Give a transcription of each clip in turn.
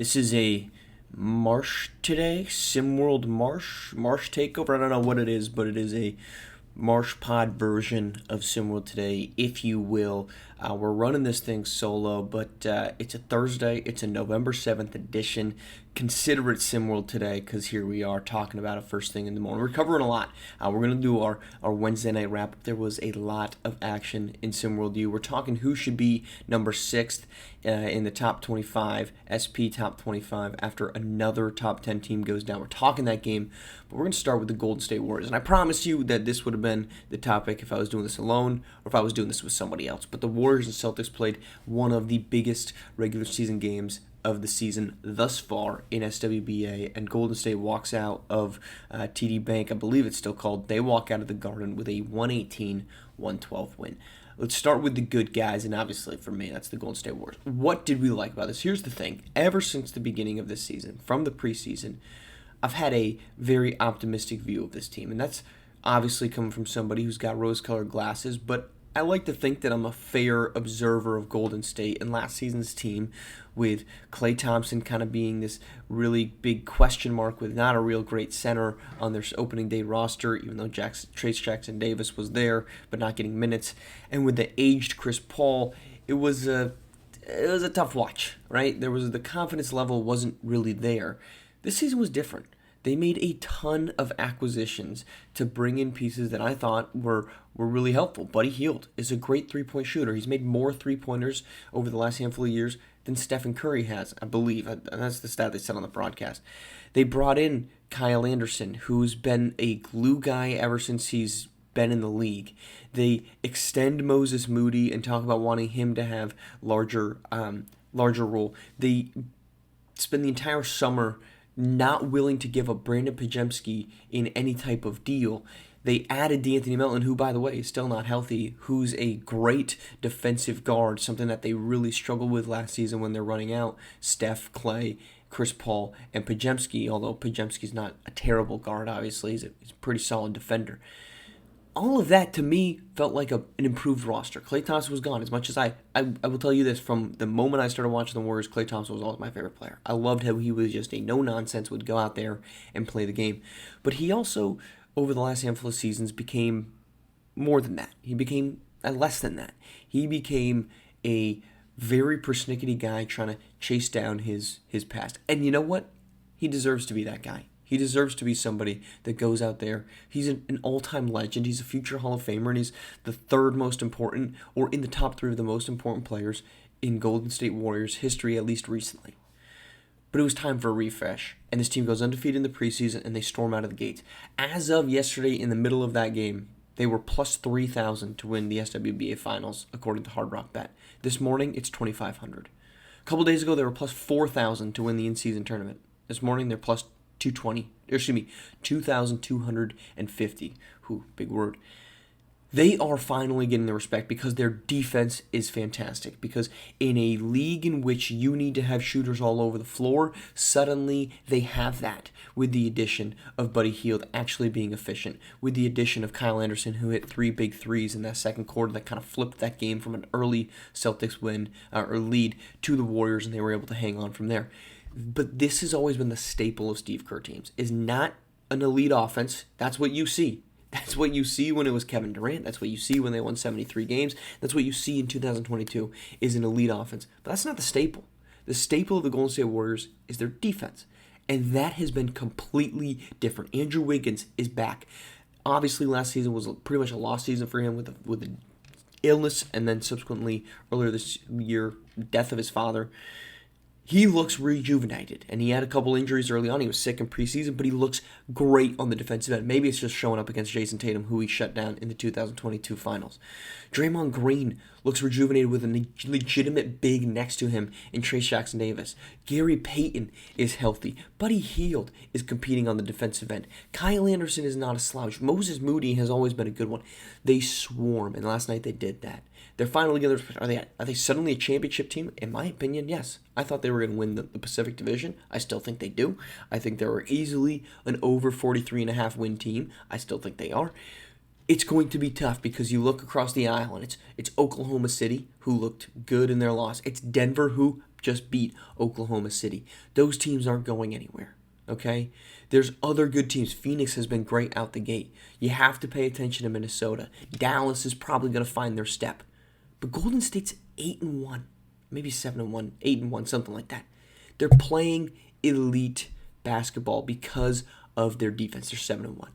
This is a Marsh today, SimWorld Marsh takeover. I don't know what it is, but it is a Marsh Pod version of SimWorld today, if you will. We're running this thing solo, but it's a Thursday. It's a November 7th edition. Consider it SimWorld today, because here we are talking about it first thing in the morning. We're covering a lot. We're going to do our Wednesday night wrap-up. There was a lot of action in SimWorld U. We're talking who should be number 6th in the top 25, SP top 25, after another top 10 team goes down. We're talking that game, but we're going to start with the Golden State Warriors. And I promise you that this would have been the topic if I was doing this alone or if I was doing this with somebody else. But the Warriors and Celtics played one of the biggest regular season games of the season thus far in SWBA, and Golden State walks out of TD Bank, I believe it's still called. They walk out of the Garden with a 118-112 win. Let's start with the good guys, and obviously for me, that's the Golden State Warriors. What did we like about this? Here's the thing. Ever since the beginning of this season, from the preseason, I've had a very optimistic view of this team, and that's obviously coming from somebody who's got rose-colored glasses, but I like to think that I'm a fair observer of Golden State and last season's team, with Klay Thompson kind of being this really big question mark with not a real great center on their opening day roster, even though Trace Jackson Davis was there but not getting minutes. And with the aged Chris Paul, it was a tough watch, right? The confidence level wasn't really there. This season was different. They made a ton of acquisitions to bring in pieces that I thought were really helpful. Buddy Hield is a great three-point shooter. He's made more three-pointers over the last handful of years than Stephen Curry has, I believe. And that's the stat they said on the broadcast. They brought in Kyle Anderson, who's been a glue guy ever since he's been in the league. They extend Moses Moody and talk about wanting him to have larger role. They spend the entire summer not willing to give up Brandon Pajemski in any type of deal. They added D'Anthony Melton, who, by the way, is still not healthy, who's a great defensive guard, something that they really struggled with last season when they're running out Steph, Klay, Chris Paul, and Pajemski, although Pajemski's not a terrible guard, obviously. He's a pretty solid defender. All of that, to me, felt like an improved roster. Klay Thompson was gone. As much as I will tell you this, from the moment I started watching the Warriors, Klay Thompson was always my favorite player. I loved how he was just a no-nonsense, would go out there and play the game. But he also, over the last handful of seasons, became more than that. He became less than that. He became a very persnickety guy trying to chase down his past. And you know what? He deserves to be that guy. He deserves to be somebody that goes out there. He's an all-time legend. He's a future Hall of Famer, and he's the third most important, or in the top 3 of the most important players in Golden State Warriors history, at least recently. But it was time for a refresh, and this team goes undefeated in the preseason, and they storm out of the gates. As of yesterday, in the middle of that game, they were plus 3,000 to win the SWBA Finals, according to Hard Rock Bet. This morning, it's 2,500. A couple days ago, they were plus 4,000 to win the in-season tournament. This morning, they're plus 2,250. Big word. They are finally getting the respect because their defense is fantastic. Because in a league in which you need to have shooters all over the floor, suddenly they have that with the addition of Buddy Hield actually being efficient, with the addition of Kyle Anderson, who hit 3 big threes in that second quarter that kind of flipped that game from an early Celtics win or lead to the Warriors, and they were able to hang on from there. But this has always been the staple of Steve Kerr teams, is not an elite offense. That's what you see. That's what you see when it was Kevin Durant. That's what you see when they won 73 games. That's what you see in 2022 is an elite offense. But that's not the staple. The staple of the Golden State Warriors is their defense. And that has been completely different. Andrew Wiggins is back. Obviously, last season was pretty much a lost season for him with the illness, and then subsequently earlier this year, death of his father. He looks rejuvenated, and he had a couple injuries early on. He was sick in preseason, but he looks great on the defensive end. Maybe it's just showing up against Jason Tatum, who he shut down in the 2022 finals. Draymond Green looks rejuvenated with a legitimate big next to him in Trace Jackson Davis. Gary Payton is healthy. Buddy Hield is competing on the defensive end. Kyle Anderson is not a slouch. Moses Moody has always been a good one. They swarm, and last night they did that. They're finally getting their. Are they suddenly a championship team? In my opinion, yes. I thought they were going to win the Pacific Division. I still think they do. I think they were easily an over 43.5 win team. I still think they are. It's going to be tough because you look across the aisle and it's Oklahoma City, who looked good in their loss. It's Denver, who just beat Oklahoma City. Those teams aren't going anywhere, okay? There's other good teams. Phoenix has been great out the gate. You have to pay attention to Minnesota. Dallas is probably going to find their step. But Golden State's 8-1, maybe 7-1, 8-1, something like that. They're playing elite basketball because of their defense. They're 7-1.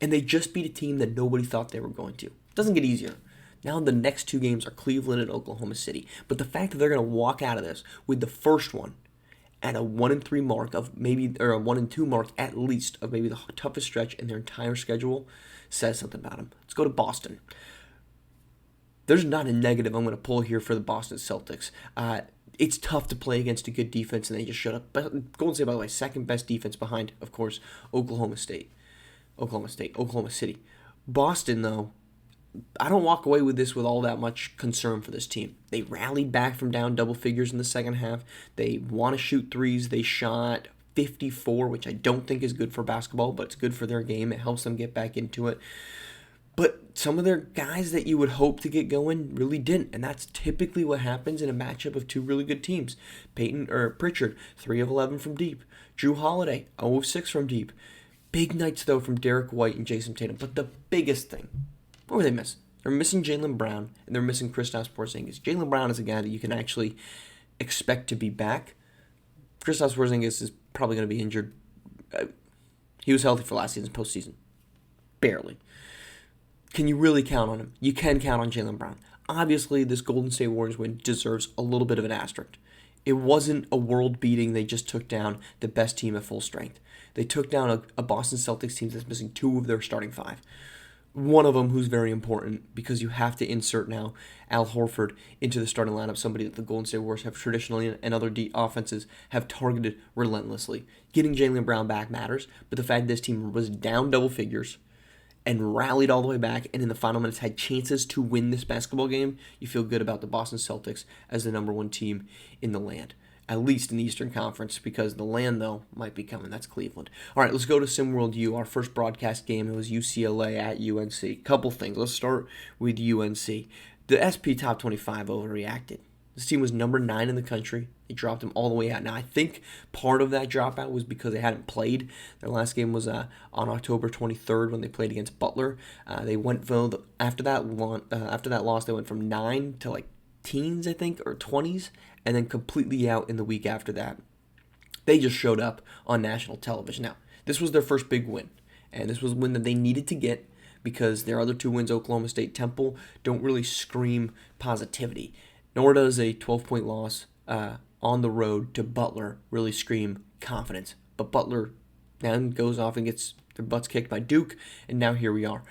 And they just beat a team that nobody thought they were going to. It doesn't get easier. Now the next two games are Cleveland and Oklahoma City. But the fact that they're going to walk out of this with the first one at a 1-3 mark of maybe, or a 1-2 mark at least of maybe the toughest stretch in their entire schedule says something about them. Let's go to Boston. There's not a negative I'm going to pull here for the Boston Celtics. It's tough to play against a good defense, and they just shut up. But Golden State, by the way, second best defense behind, of course, Oklahoma City. Boston, though, I don't walk away with this with all that much concern for this team. They rallied back from down double figures in the second half. They want to shoot threes. They shot 54, which I don't think is good for basketball, but it's good for their game. It helps them get back into it. But some of their guys that you would hope to get going really didn't, and that's typically what happens in a matchup of two really good teams. Pritchard, 3 of 11 from deep. Drew Holiday, 0 of 6 from deep. Big nights, though, from Derek White and Jason Tatum. But the biggest thing, what were they missing? They're missing Jaylen Brown, and they're missing Kristaps Porzingis. Jaylen Brown is a guy that you can actually expect to be back. Kristaps Porzingis is probably going to be injured. He was healthy for last season's postseason. Barely. Can you really count on him? You can count on Jaylen Brown. Obviously, this Golden State Warriors win deserves a little bit of an asterisk. It wasn't a world beating. They just took down the best team at full strength. They took down a Boston Celtics team that's missing 2 of their starting 5. One of them who's very important because you have to insert now Al Horford into the starting lineup, somebody that the Golden State Warriors have traditionally and other offenses have targeted relentlessly. Getting Jaylen Brown back matters, but the fact this team was down double figures and rallied all the way back and in the final minutes had chances to win this basketball game, you feel good about the Boston Celtics as the number 1 team in the land. At least in the Eastern Conference, because the land, though, might be coming. That's Cleveland. All right, let's go to SimWorld U. Our first broadcast game, it was UCLA at UNC. Couple things. Let's start with UNC. The SP Top 25 overreacted. This team was number 9 in the country. They dropped them all the way out. Now, I think part of that dropout was because they hadn't played. Their last game was on October 23rd when they played against Butler. They went after that loss. They went from 9 to like teens, I think, or 20s, and then completely out in the week after that. They just showed up on national television. Now, this was their first big win, and this was a win that they needed to get because their other 2 wins, Oklahoma State, Temple, don't really scream positivity. Nor does a 12-point loss on the road to Butler really scream confidence. But Butler then goes off and gets their butts kicked by Duke, and now here we are.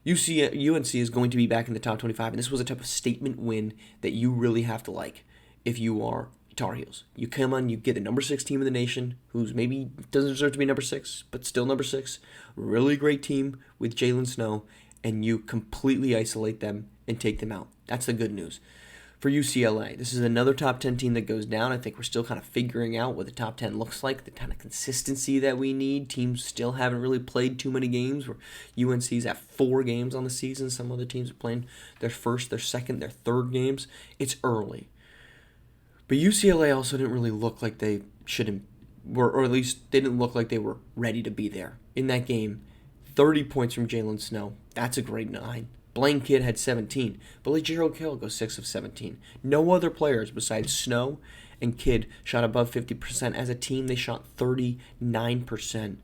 UNC is going to be back in the top 25, and this was a type of statement win that you really have to like if you are Tar Heels. You come on, you get the number 6 team in the nation, who's maybe doesn't deserve to be number 6, but still number 6. Really great team with Jalen Snow, and you completely isolate them and take them out. That's the good news. For UCLA, this is another top 10 team that goes down. I think we're still kind of figuring out what the top 10 looks like, the kind of consistency that we need. Teams still haven't really played too many games. Where UNC's at 4 games on the season. Some other teams are playing their first, their second, their third games. It's early. But UCLA also didn't really look like they or at least they didn't look like they were ready to be there. In that game, 30 points from Jalen Snow. That's a great 9. Blaine Kidd had 17, but Gerald Carroll goes 6 of 17. No other players besides Snow and Kidd shot above 50%. As a team, they shot 39%.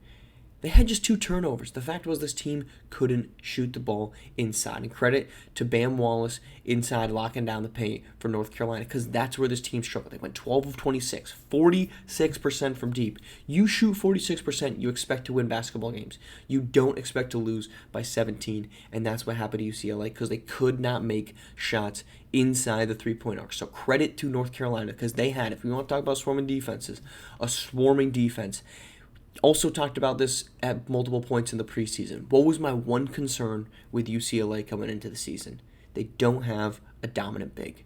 They had just 2 turnovers. The fact was this team couldn't shoot the ball inside. And credit to Bam Wallace inside locking down the paint for North Carolina, because that's where this team struggled. They went 12 of 26, 46% from deep. You shoot 46%, you expect to win basketball games. You don't expect to lose by 17, and that's what happened to UCLA because they could not make shots inside the 3-point arc. So credit to North Carolina because they had, if we want to talk about swarming defenses, a swarming defense. Also talked about this at multiple points in the preseason. What was my one concern with UCLA coming into the season? They don't have a dominant big.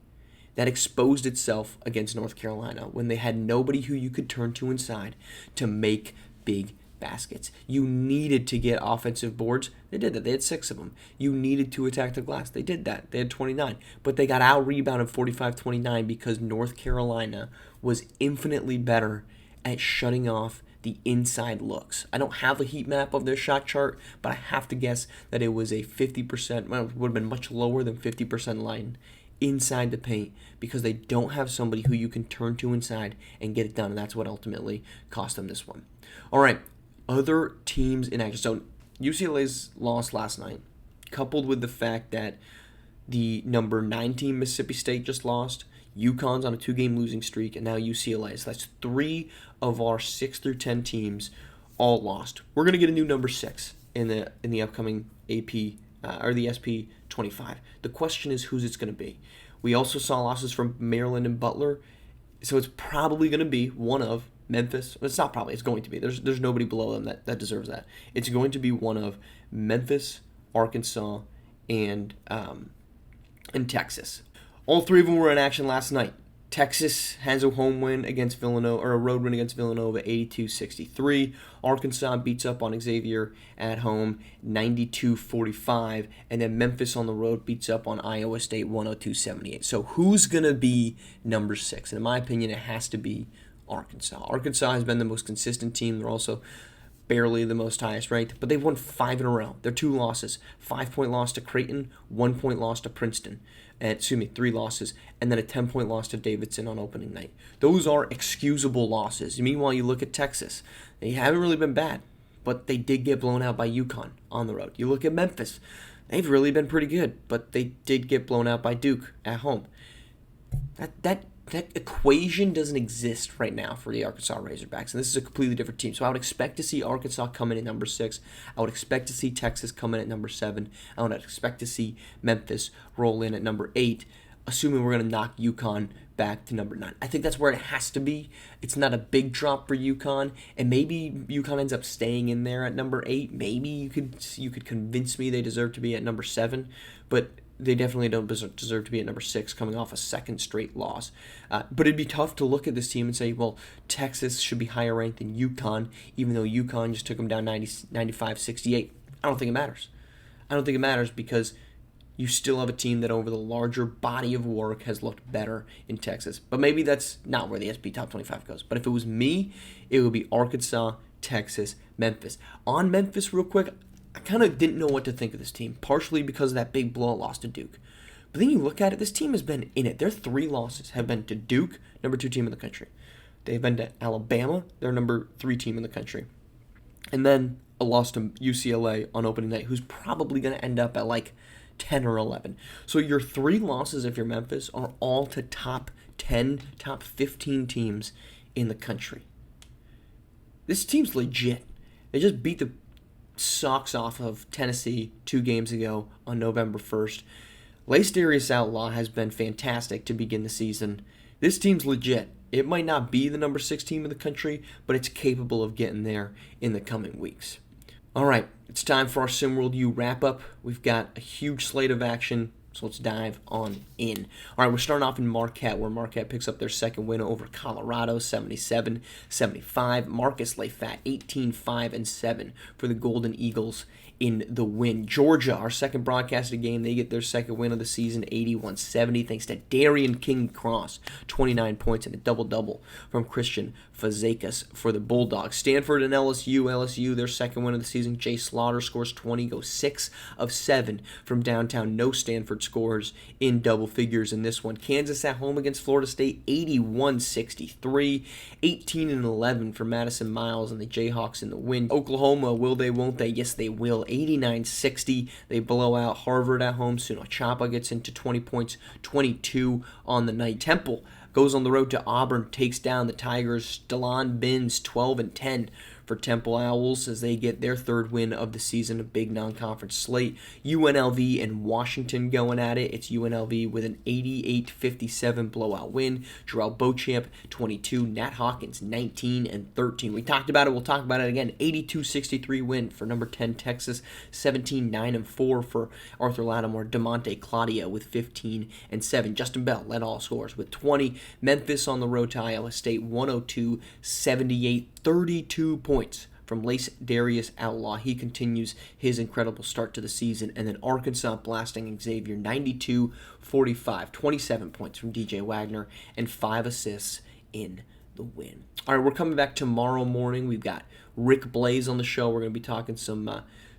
That exposed itself against North Carolina when they had nobody who you could turn to inside to make big baskets. You needed to get offensive boards. They did that. They had 6 of them. You needed to attack the glass. They did that. They had 29. But they got out-rebounded 45-29 because North Carolina was infinitely better at shutting off the inside looks. I don't have a heat map of their shot chart, but I have to guess that it was a 50%, well, it would have been much lower than 50% line inside the paint because they don't have somebody who you can turn to inside and get it done, and that's what ultimately cost them this one. All right, other teams in action. So UCLA's loss last night, coupled with the fact that the number 9 team, Mississippi State, just lost. UConn's on a 2-game losing streak, and now UCLA. So that's 3 of our 6 through 10 teams all lost. We're going to get a new number 6 in the upcoming AP or the SP 25. The question is who's it's going to be. We also saw losses from Maryland and Butler, so it's probably going to be one of Memphis. It's not probably. It's going to be. There's nobody below them that deserves that. It's going to be one of Memphis, Arkansas, and Texas. All 3 of them were in action last night. Texas has a home win against Villanova, or a road win against Villanova, 82-63. Arkansas beats up on Xavier at home, 92-45. And then Memphis on the road beats up on Iowa State, 102-78. So who's going to be number 6? And in my opinion, it has to be Arkansas. Arkansas has been the most consistent team. They're also barely the most highest ranked, but they've won 5 in a row. They're 2 losses. 5-point loss to Creighton, 1-point loss to Princeton. 3 losses, and then a 10-point loss to Davidson on opening night. Those are excusable losses. Meanwhile, you look at Texas. They haven't really been bad, but they did get blown out by UConn on the road. You look at Memphis. They've really been pretty good, but they did get blown out by Duke at home. That equation doesn't exist right now for the Arkansas Razorbacks, and this is a completely different team. So I would expect to see Arkansas come in at number 6. I would expect to see Texas come in at number 7. I would expect to see Memphis roll in at number 8, assuming we're going to knock UConn back to number 9. I think that's where it has to be. It's not a big drop for UConn, and maybe UConn ends up staying in there at number 8. Maybe you could convince me they deserve to be at number 7, but they definitely don't deserve to be at number 6 coming off a second straight loss. But it'd be tough to look at this team and say, well, Texas should be higher ranked than UConn, even though UConn just took them down 95-68. I don't think it matters. I don't think it matters because you still have a team that over the larger body of work has looked better in Texas. But maybe that's not where the SP Top 25 goes. But if it was me, it would be Arkansas, Texas, Memphis. On Memphis, real quick, I kind of didn't know what to think of this team, partially because of that big blowout loss to Duke. But then you look at it, this team has been in it. Their 3 losses have been to Duke, number 2 team in the country. They've been to Alabama, their number 3 team in the country. And then a loss to UCLA on opening night, who's probably going to end up at like 10 or 11. So your 3 losses, if you're Memphis, are all to top 10, top 15 teams in the country. This team's legit. They just beat the socks off of Tennessee 2 games ago on November 1st. Lace Outlaw has been fantastic to begin the season. This team's legit. It might not be the number 6 team in the country, but it's capable of getting there in the coming weeks. All right, it's time for our SimWorld U wrap-up. We've got a huge slate of action, so let's dive on in. All right, we're starting off in Marquette, where Marquette picks up their second win over Colorado, 77-75. Marcus lay fat, 18-5-7 for the Golden Eagles in the win. Georgia, our second broadcasted game, they get their second win of the season, 81-70, thanks to Darian King-Cross, 29 points and a double-double from Christian Fazekas for the Bulldogs. Stanford and LSU, their second win of the season. Jay Slaughter scores 20, goes 6 of 7 from downtown. No Stanford scores in double figures in this one. Kansas at home against Florida State, 81-63, 18-11 for Madison Miles and the Jayhawks in the win. Oklahoma, will they, won't they? Yes, they will. 89-60. They blow out Harvard at home. Suno Chapa gets into 20 points, 22 on the night. Temple goes on the road to Auburn, takes down the Tigers. Delon Bins, 12-10 for Temple Owls as they get their third win of the season, a big non-conference slate. UNLV and Washington going at it. It's UNLV with an 88-57 blowout win. Jarrell Beauchamp, 22. Nat Hawkins, 19-13. We talked about it. We'll talk about it again. 82-63 win for number 10 Texas. 17-9-4 for Arthur Lattimore. DeMonte Claudia with 15-7. Justin Bell led all scores with 20. Memphis on the road to Iowa State, 102-78. 32 points from Lace Darius Outlaw. He continues his incredible start to the season. And then Arkansas blasting Xavier 92-45. 27 points from DJ Wagner and 5 assists in the win. All right, we're coming back tomorrow morning. We've got Rick Blaze on the show. We're going to be talking some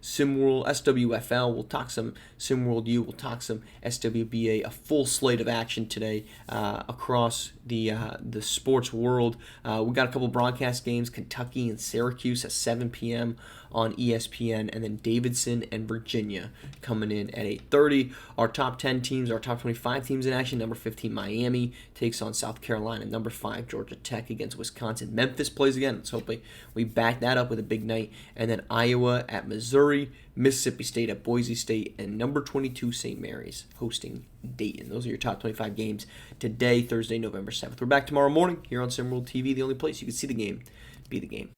SimWorld, SWFL. We'll talk some SimWorld U. We'll talk some SWBA. A full slate of action today across the sports world. We got a couple broadcast games: Kentucky and Syracuse at 7 p.m. on ESPN, and then Davidson and Virginia coming in at 8:30. Our top 10 teams, our top 25 teams in action. Number 15 Miami takes on South Carolina. Number 5 Georgia Tech against Wisconsin. Memphis plays again. Let's hope we back that up with a big night. And then Iowa at Missouri. Mississippi State at Boise State, and number 22 St. Mary's hosting Dayton. Those are your top 25 games today, Thursday, November 7th. We're back tomorrow morning here on SimWorld TV, the only place you can see the game, be the game.